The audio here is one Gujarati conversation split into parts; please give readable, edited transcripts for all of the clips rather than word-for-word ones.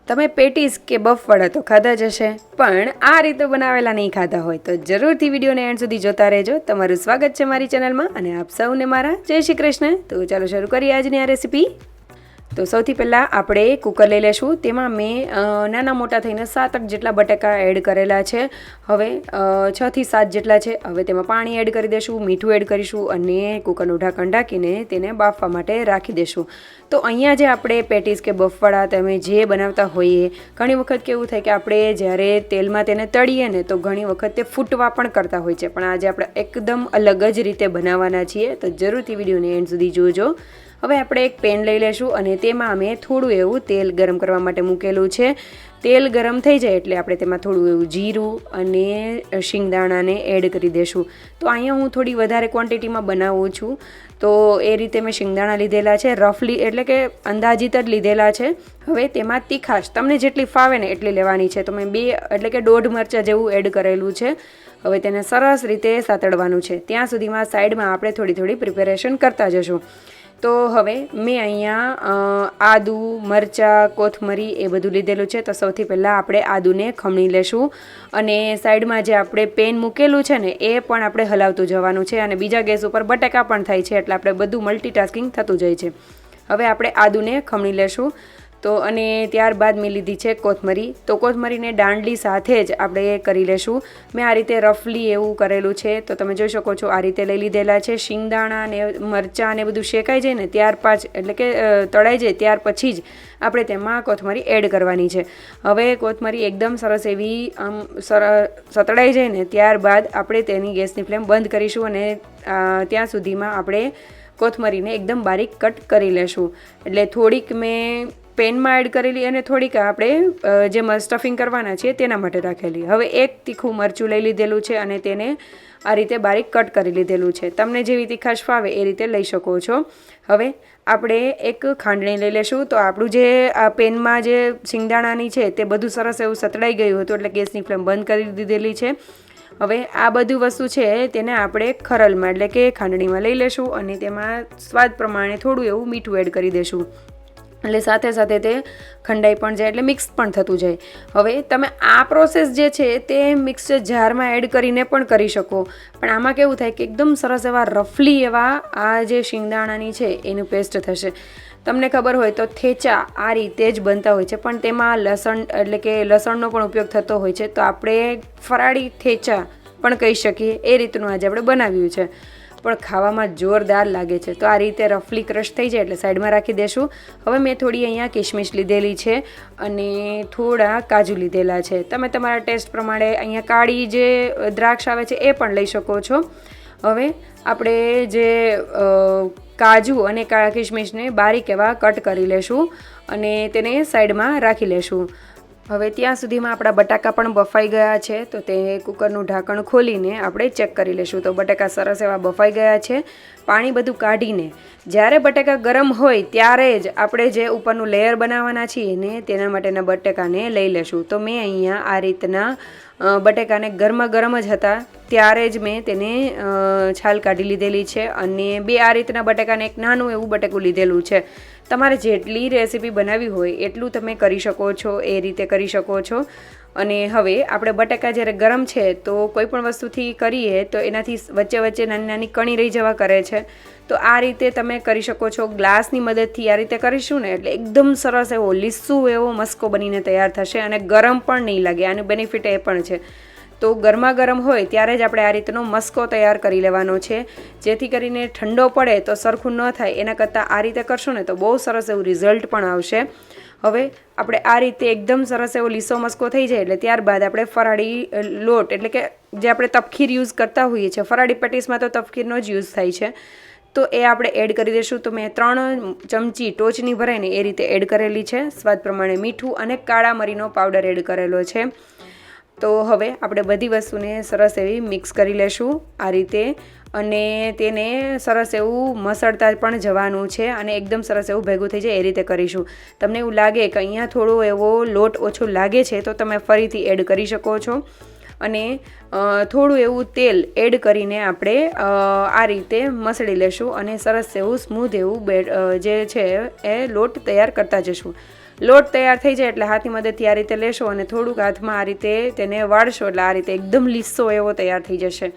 તમે પેટીસ કે બફવાળા તો ખાધા જ હશે, પણ આ રીતે બનાવેલા નહીં ખાધા હોય તો જરૂરથી વિડીયોને એન્ડ સુધી જોતા રહેજો. તમારું સ્વાગત છે મારી ચેનલમાં અને આપ સૌને મારા જય શ્રી કૃષ્ણ. તો ચાલો શરૂ કરીએ આજની આ રેસીપી. તો સૌથી પહેલાં આપણે કુકર લઈ લેશું. તેમાં મેં નાના મોટા થઈને 7-8 જેટલા બટાકા એડ કરેલા છે. હવે 6 થી 7 જેટલા છે. હવે તેમાં પાણી એડ કરી દઈશું, મીઠું એડ કરીશું અને કુકરનું ઢાંકણ ઢાંકીને તેને બાફવા માટે રાખી દઈશું. તો અહીંયા જે આપણે પેટીસ કે બફવાળા તમે જે બનાવતા હોઈએ, ઘણી વખત કેવું થાય કે આપણે જ્યારે તેલમાં તેને તળીએ ને તો ઘણી વખત તે ફૂટવા પણ કરતા હોય છે, પણ આજે આપણે એકદમ અલગ જ રીતે બનાવવાના છીએ. તો જરૂરથી વિડીયોને એન્ડ સુધી જોજો. હવે આપણે એક પેન લઈ લઈશું અને તેમાં અમે થોડું એવું તેલ ગરમ કરવા માટે મૂકેલું છે. તેલ ગરમ થઈ જાય એટલે આપણે તેમાં થોડું એવું જીરું અને શિંગદાણાને એડ કરી દઈશું. તો અહીંયા હું થોડી વધારે ક્વોન્ટિટીમાં બનાવું છું, તો એ રીતે મેં શિંગદાણા લીધેલા છે, રફલી એટલે કે અંદાજિત જ લીધેલા છે. હવે તેમાં તીખાશ તમને જેટલી ફાવે ને એટલી લેવાની છે. તો મેં 2 એટલે કે 1.5 મરચાં જેવું એડ કરેલું છે. હવે તેને સરસ રીતે સાતળવાનું છે. ત્યાં સુધીમાં સાઈડમાં આપણે થોડી પ્રિપેરેશન કરતા જશું. તો હવે મેં અહીંયા આદુ, મરચાં, કોથમરી એ બધું લીધેલું છે. તો સૌથી પહેલાં આપણે આદુને ખમણી લેશું અને સાઈડમાં જે આપણે પેન મૂકેલું છે ને એ પણ આપણે હલાવતું જવાનું છે. અને બીજા ગેસ ઉપર બટાકા પણ થાય છે એટલે આપણે બધું મલ્ટીટાસ્કિંગ થતું જાય છે. હવે આપણે આદુને ખમણી લેશું. તો અને ત્યારબાદ મેં લીધી છે કોથમરી. તો કોથમરીને દાંડલી સાથે જ આપણે કરી લેશું. મેં આ રીતે રફલી એવું કરેલું છે. તો તમે જોઈ શકો છો આ રીતે લઈ લીધેલા છે. શિંગદાણા ને મરચાં ને બધું શેકાઈ જાય ને ત્યાર પાછ એટલે કે તળાઈ જાય ત્યાર પછી જ આપણે તેમાં કોથમરી એડ કરવાની છે. હવે કોથમરી એકદમ સરસ એવી સતળાઈ જાય ને ત્યારબાદ આપણે તેની ગેસની ફ્લેમ બંધ કરીશું અને ત્યાં સુધીમાં આપણે કોથમરીને એકદમ બારીક કટ કરી લેશું. એટલે થોડીક મેં પેનમાં એડ કરેલી અને થોડીક આપણે જે સ્ટફિંગ કરવાના છે તેના માટે રાખેલી. હવે એક તીખું મરચું લઈ લીધેલું છે અને તેને આ રીતે બારીક કટ કરી લીધેલું છે. તમને જેવી તીખાશ ફાવે એ રીતે લઈ શકો છો. હવે આપણે એક ખાંડણી લઈ લેશું. તો આપણું જે આ પેનમાં જે શિંગદાણાની છે તે બધું સરસ એવું સતળાઈ ગયું હતું એટલે ગેસની ફ્લેમ બંધ કરી દીધેલી છે. હવે આ બધું વસ્તુ છે તેને આપણે ખરલમાં એટલે કે ખાંડણીમાં લઈ લેશું અને તેમાં સ્વાદ પ્રમાણે થોડું એવું મીઠું એડ કરી દેશું. એટલે સાથે સાથે તે ખંડાઈ પણ જાય એટલે મિક્સ પણ થતું જાય. હવે તમે આ પ્રોસેસ જે છે તે મિક્સર જારમાં એડ કરીને પણ કરી શકો, પણ આમાં કેવું થાય કે એકદમ સરસ એવા રફલી એવા આ જે શિંગદાણાની છે એનું પેસ્ટ થશે. તમને ખબર હોય તો થેચા આ રીતે જ બનતા હોય છે, પણ તેમાં લસણ એટલે કે લસણનો પણ ઉપયોગ થતો હોય છે. તો આપણે ફરાળી થેચા પણ કહી શકીએ એ રીતનું આજે આપણે બનાવ્યું છે, પણ ખાવામાં જોરદાર લાગે છે. તો આ રીતે રફલી ક્રશ થઈ જાય એટલે સાઈડમાં રાખી દેશું. હવે મેં થોડી અહીંયા કિશમિશ લીધેલી છે અને થોડા કાજુ લીધેલા છે. તમે તમારા ટેસ્ટ પ્રમાણે અહીંયા કાળી જે દ્રાક્ષ આવે છે એ પણ લઈ શકો છો. હવે આપણે જે કાજુ અને કિશમિશને બારીક એવા કટ કરી લેશું અને તેને સાઈડમાં રાખી લેશું. હવે ત્યાં સુધીમાં આપણા બટાકા પણ બફાઈ ગયા છે. તો તે કુકરનું ઢાંકણ ખોલીને આપણે ચેક કરી લઈશું. તો બટાકા સરસ એવા બફાઈ ગયા છે. પાણી બધું કાઢીને જ્યારે બટાકા ગરમ હોય ત્યારે જ આપણે જે ઉપરનું લેયર બનાવવાના છીએ ને તેના માટેના બટાકાને લઈ લેશું. તો મેં અહીંયા આ રીતના બટાકાને ગરમા ગરમ જ હતા ત્યારે જ મેં તેને છાલ કાઢી લીધેલી છે અને 2 આ રીતના બટાકાને એક નાનું એવું બટાકું લીધેલું છે. તમારે જેટલી રેસીપી બનાવી હોય એટલું તમે કરી શકો છો, એ રીતે કરી શકો છો. અને હવે આપણે બટાકા જ્યારે ગરમ છે તો કોઈ પણ વસ્તુથી કરીએ તો એનાથી વચ્ચે નાની નાની કણી રહી જવા કરે છે. તો આ રીતે તમે કરી શકો છો. ગ્લાસની મદદથી આ રીતે કરીશું ને એટલે એકદમ સરસ એવો લીસું એવો મસ્કો બનીને તૈયાર થશે અને ગરમ પણ નહીં લાગે. આનું બેનિફિટ એ પણ છે. તો ગરમા ગરમ હોય ત્યારે જ આપણે આ રીતનો મસ્કો તૈયાર કરી લેવાનો છે, જેથી કરીને ઠંડો પડે તો સરખું ન થાય. એના કરતાં આ રીતે કરશો ને તો બહુ સરસ એવું રિઝલ્ટ પણ આવશે. હવે આપણે આ રીતે એકદમ સરસ એવો લીસો મસ્કો થઈ જાય એટલે ત્યારબાદ આપણે ફરાળી લોટ એટલે કે જે આપણે તપખીર યુઝ કરતા હોઈએ છીએ, ફરાળી પેટીસમાં તો તપખીરનો જ યુઝ થાય છે, તો એ આપણે એડ કરી દઈશું. તો મેં 3 ચમચી ટોચની ભરાઈને એ રીતે એડ કરેલી છે. સ્વાદ પ્રમાણે મીઠું અને કાળા મરીનો પાવડર એડ કરેલો છે. તો હવે આપણે બધી વસ્તુને સરસ એવી મિક્સ કરી લેશું આ રીતે અને તેને સરસ એવું મસળતા પણ જવાનું છે અને એકદમ સરસ એવું ભેગું થઈ જાય એ રીતે કરીશું. તમને એવું લાગે કે અહીંયા થોડો એવો લોટ ઓછો લાગે છે તો તમે ફરીથી એડ કરી શકો છો અને થોડું એવું તેલ એડ કરીને આપણે આ રીતે મસળી લેશું અને સરસ એવું સ્મૂધ એવું જે છે એ લોટ તૈયાર કરતા જશું. લોટ તૈયાર થઈ જાય એટલે હાથની મદદથી આ રીતે લેશો અને થોડુંક હાથમાં આ રીતે તેને વાળશો એટલે આ રીતે એકદમ લીસો એવો તૈયાર થઈ જશે.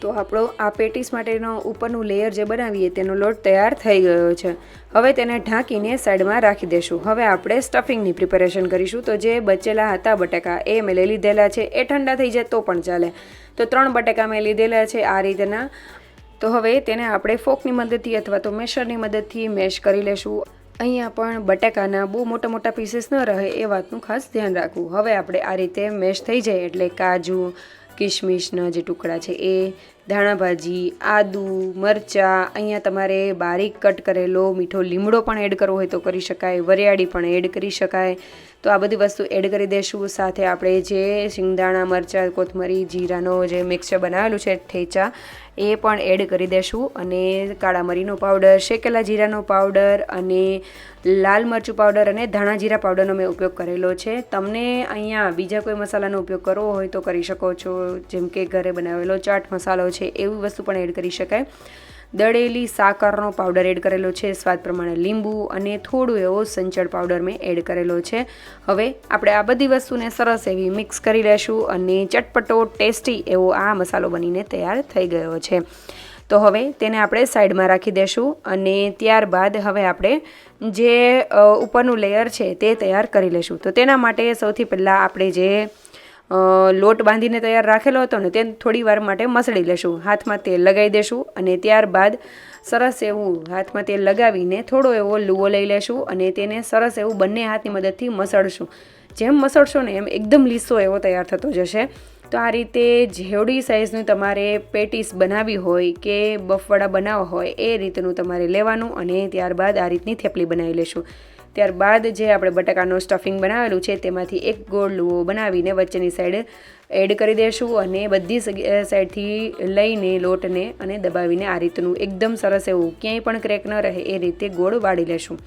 તો આપણો આ પેટીસ માટેનો ઉપરનું લેયર જે બનાવીએ તેનો લોટ તૈયાર થઈ ગયો છે. હવે તેને ઢાંકીને સાઈડમાં રાખી દઈશું. હવે આપણે સ્ટફિંગની પ્રિપેરેશન કરીશું. તો જે બચેલા હતા બટાકા એ મેં લઈ લીધેલા છે. એ ઠંડા થઈ જાય તો પણ ચાલે. તો 3 બટાકા મેં લીધેલા છે આ રીતના. તો હવે તેને આપણે ફોકની મદદથી અથવા તો મેશરની મદદથી મેશ કરી લેશું. અહીંયા પણ બટાકાના બહુ મોટા મોટા પીસીસ ન રહે એ વાતનું ખાસ ધ્યાન રાખવું. હવે આપણે આ રીતે મેશ થઈ જાય એટલે કાજુ, કિશમિશના જે ટુકડા છે એ, ધાણાભાજી, આદુ, મરચાં, અહીંયા તમારે બારીક કટ કરેલો મીઠો લીમડો પણ એડ કરવો હોય તો કરી શકાય, વરિયાળી પણ એડ કરી શકાય. તો આ બધી વસ્તુ એડ કરી દઈશું. સાથે આપણે જે શિંગદાણા, મરચાં, કોથમરી, જીરાનો જે મિક્સચર બનાવેલું છે ઠેચા એ પણ એડ કરી દઈશું. અને કાળા મરીનો પાવડર, શેકેલા જીરાનો પાવડર અને લાલ મરચું પાવડર અને ધાણા જીરા પાવડરનો મેં ઉપયોગ કરેલો છે. તમને અહીંયા બીજા કોઈ મસાલાનો ઉપયોગ કરવો હોય તો કરી શકો છો, જેમ કે ઘરે બનાવેલો ચાટ મસાલો છે એવી વસ્તુ પણ એડ કરી શકાય. દળેલી સાકરનો પાવડર એડ કરેલો છે, સ્વાદ પ્રમાણે લીંબુ અને થોડું એવો સંચળ પાવડર મેં એડ કરેલો છે. હવે આપણે આ બધી વસ્તુને સરસ એવી મિક્સ કરી લેશું અને ચટપટો ટેસ્ટી એવો આ મસાલો બનીને તૈયાર થઈ ગયો છે. તો હવે તેને આપણે સાઈડમાં રાખી દઈશું અને ત્યારબાદ હવે આપણે જે ઉપરનું લેયર છે તે તૈયાર કરી લઈશું. તો તેના માટે સૌથી પહેલાં આપણે જે લોટ બાંધીને તૈયાર રાખેલો હતો ને તે થોડી વાર માટે મસળી લેશું. હાથમાં તેલ લગાવી દેશું અને ત્યારબાદ સરસ એવું હાથમાં તેલ લગાવીને થોડો એવો લુવો લઈ લેશું અને તેને સરસ એવું બંને હાથની મદદથી મસળશું. જેમ મસળશો ને એમ એકદમ લીસો એવો તૈયાર થતો જશે. તો આ રીતે જેવડી સાઇઝનું તમારે પેટીસ બનાવવી હોય કે બફવાળા બનાવવા હોય એ રીતનું તમારે લેવાનું અને ત્યારબાદ આ રીતની થેપલી બનાવી લેશું. ત્યારબાદ જે આપણે બટાકાનો સ્ટફિંગ બનાવેલું છે તેમાંથી એક ગોળ લુવો બનાવીને વચ્ચેની સાઈડ એડ કરી દઈશું અને બધી સાઈડથી લઈને લોટને અને દબાવીને આ રીતનું એકદમ સરસ એવું ક્યાંય પણ ક્રેક ન રહે એ રીતે ગોળ વાળી લેશું.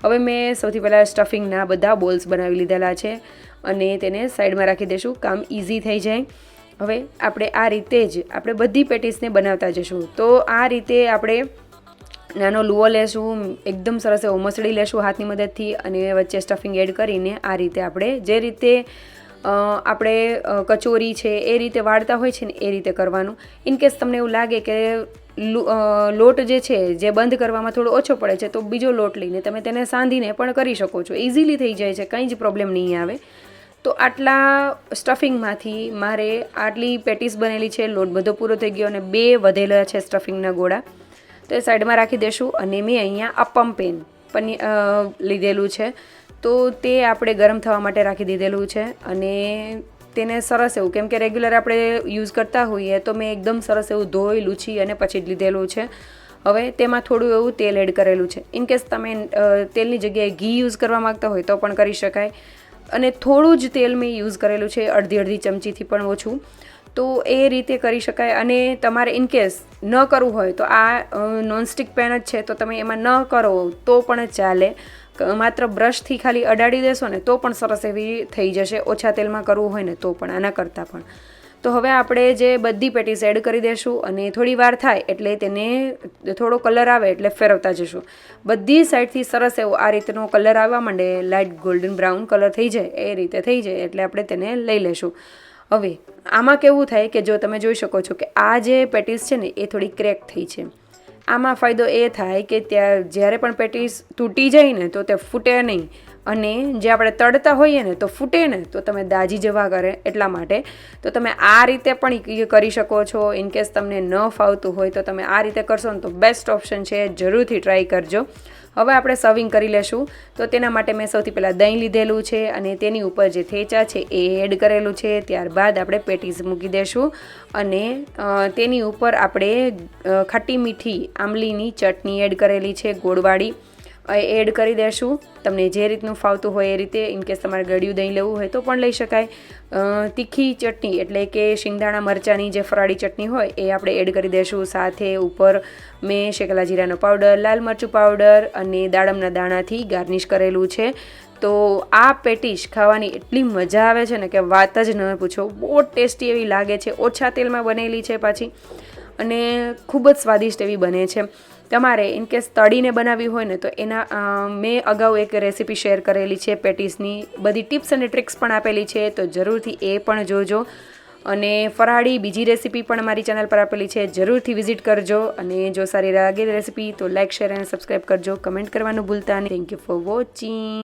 હવે મેં સૌથી પહેલાં સ્ટફિંગના બધા બોલ્સ બનાવી લીધેલા છે અને તેને સાઈડમાં રાખી દઈશું. કામ ઇઝી થઈ જાય. હવે આપણે આ રીતે જ આપણે બધી પેટીસને બનાવતા જશું. તો આ રીતે આપણે નાનો લુવો લેશું, એકદમ સરસ એવો મસળી લેશું હાથની મદદથી અને વચ્ચે સ્ટફિંગ એડ કરીને આ રીતે આપણે જે રીતે આપણે કચોરી છે એ રીતે વાળતા હોય છે ને એ રીતે કરવાનું. ઇનકેસ તમને એવું લાગે કે લોટ જે છે જે બંધ કરવામાં થોડો ઓછો પડે છે તો બીજો લોટ લઈને તમે તેને સાંધીને પણ કરી શકો છો. ઇઝીલી થઈ જાય છે, કંઈ જ પ્રોબ્લેમ નહીં આવે. તો આટલા સ્ટફિંગમાંથી મારે આટલી પેટીસ બનેલી છે. લોટ બધો પૂરો થઈ ગયો અને 2 વધેલા છે સ્ટફિંગના ગોળા. તો એ સાઈડમાં રાખી દઈશું અને મેં અહીંયા અપમ પેન લીધેલું છે. તો તે આપણે ગરમ થવા માટે રાખી દીધેલું છે અને તેને સરસ એવું, કેમ કે રેગ્યુલર આપણે યુઝ કરતા હોઈએ તો મેં એકદમ સરસ એવું ધોઈ લૂછી અને પછી જ લીધેલું છે. હવે તેમાં થોડું એવું તેલ એડ કરેલું છે. ઇનકેસ તમે તેલની જગ્યાએ ઘી યુઝ કરવા માગતા હોય તો પણ કરી શકાય. અને થોડું જ તેલ મેં યુઝ કરેલું છે, અડધી ચમચીથી પણ ઓછું. તો એ રીતે કરી શકાય. અને તમારે ઇનકેસ ન કરવું હોય તો આ નોનસ્ટિક પેન જ છે તો તમે એમાં ન કરો તો પણ ચાલે. માત્ર બ્રશથી ખાલી અડાડી દેશો ને તો પણ સરસ એવી થઈ જશે. ઓછા તેલમાં કરવું હોય ને તો પણ આના કરતાં પણ. તો હવે આપણે જે બધી પેટીસ એડ કરી દઈશું અને થોડી વાર થાય એટલે તેને થોડો કલર આવે એટલે ફેરવતા જશું. બધી સાઈડથી સરસ એવો આ રીતનો કલર આવવા માંડે, લાઇટ ગોલ્ડન બ્રાઉન કલર થઈ જાય એ રીતે થઈ જાય એટલે આપણે તેને લઈ લેશું. હવે આમાં કેવું થાય કે જો તમે જોઈ શકો છો કે આ જે પેટીસ છે ને એ થોડી ક્રેક થઈ છે. આમાં ફાયદો એ થાય કે ત્યાં જ્યારે પણ પેટીસ તૂટી જાય ને તો તે ફૂટે નહીં અને જે આપણે તળતા હોઈએ ને તો ફૂટે ને તો તમે દાજી જવા કરે એટલા માટે. તો તમે આ રીતે પણ કરી શકો છો. ઇનકેસ તમને ન ફાવતું હોય તો તમે આ રીતે કરશો ને તો બેસ્ટ ઓપ્શન છે, જરૂરથી ટ્રાય કરજો. હવે આપણે સર્વિંગ કરી લેશું. તો તેના માટે મેં સૌથી પહેલાં દહીં લીધેલું છે અને તેની ઉપર જે થેચા છે એ એડ કરેલું છે. ત્યારબાદ આપણે પેટીસ મૂકી દઈશું અને તેની ઉપર આપણે ખાટી મીઠી આંબલીની ચટણી એડ કરેલી છે, ગોળવાળી એડ કરી દઈશું. તમને જે રીતનું ફાવતું હોય એ રીતે. ઇનકેસ તમારે ગળ્યું દહીં લેવું હોય તો પણ લઈ શકાય. તીખી ચટણી એટલે કે શિંગદાણા મરચાંની જે ફરાળી ચટણી હોય એ આપણે એડ કરી દઈશું. સાથે ઉપર મેં શેકેલા જીરાનો પાવડર, લાલ મરચું પાવડર અને દાડમના દાણાથી ગાર્નિશ કરેલું છે. તો આ પેટીસ ખાવાની એટલી મજા આવે છે ને કે વાત જ ન પૂછો. બહુ ટેસ્ટી એવી લાગે છે. ઓછા તેલમાં બનેલી છે પાછી અને ખૂબ જ સ્વાદિષ્ટ એવી બને છે. તમારે ઇનકેસ તળીને બનાવવી હોય ને તો એના મેં અગાઉ એક રેસીપી શેર કરેલી છે પેટીસની, બધી ટિપ્સ અને ટ્રિક્સ પણ આપેલી છે, તો જરૂરથી એ પણ જોજો. અને ફરાળી બીજી રેસીપી પણ મારી ચેનલ પર આપેલી છે, જરૂરથી વિઝિટ કરજો. અને જો સારી લાગે રેસીપી તો લાઇક, શેર અને સબસ્ક્રાઈબ કરજો. કમેન્ટ કરવાનું ભૂલતા નહીં. Thank you for watching.